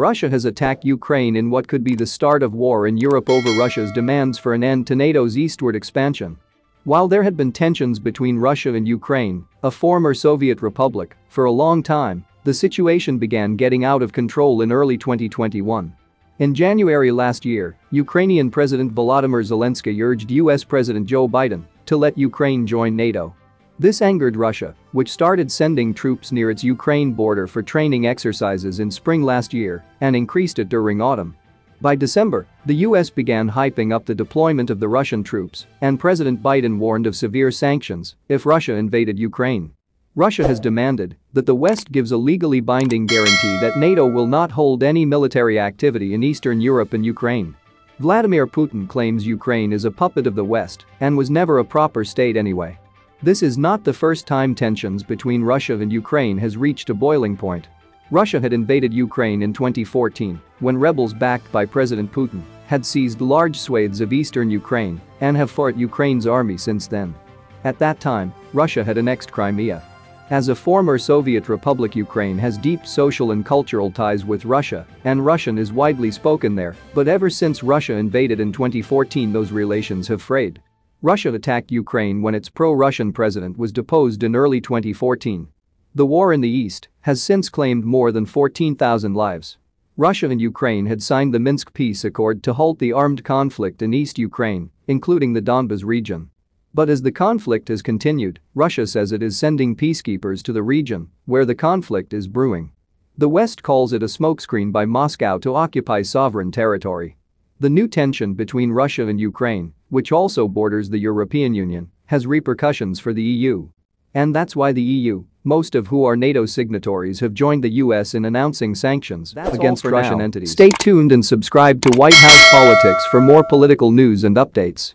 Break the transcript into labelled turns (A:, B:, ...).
A: Russia has attacked Ukraine in what could be the start of war in Europe over Russia's demands for an end to NATO's eastward expansion. While there had been tensions between Russia and Ukraine, a former Soviet republic, for a long time, the situation began getting out of control in early 2021. In January last year, Ukrainian President Volodymyr Zelensky urged US President Joe Biden to let Ukraine join NATO. This angered Russia, which started sending troops near its Ukraine border for training exercises in spring last year and increased it during autumn. By December, the US began hyping up the deployment of the Russian troops, and President Biden warned of severe sanctions if Russia invaded Ukraine. Russia has demanded that the West gives a legally binding guarantee that NATO will not hold any military activity in Eastern Europe and Ukraine. Vladimir Putin claims Ukraine is a puppet of the West and was never a proper state anyway. This is not the first time tensions between Russia and Ukraine has reached a boiling point. Russia had invaded Ukraine in 2014 when rebels backed by President Putin had seized large swathes of eastern Ukraine and have fought Ukraine's army since then. At that time, Russia had annexed Crimea. As a former Soviet republic, Ukraine has deep social and cultural ties with Russia, and Russian is widely spoken there, but ever since Russia invaded in 2014 those relations have frayed. Russia attacked Ukraine when its pro-Russian president was deposed in early 2014. The war in the east has since claimed more than 14,000 lives. Russia and Ukraine had signed the Minsk peace accord to halt the armed conflict in East Ukraine, including the Donbas region. But as the conflict has continued, Russia says it is sending peacekeepers to the region where the conflict is brewing. The West calls it a smokescreen by Moscow to occupy sovereign territory. The new tension between Russia and Ukraine, which also borders the European Union, has repercussions for the EU. And that's why the EU, most of who are NATO signatories, have joined the US in announcing sanctions against Russian entities. Stay tuned and subscribe to White House Politics for more political news and updates.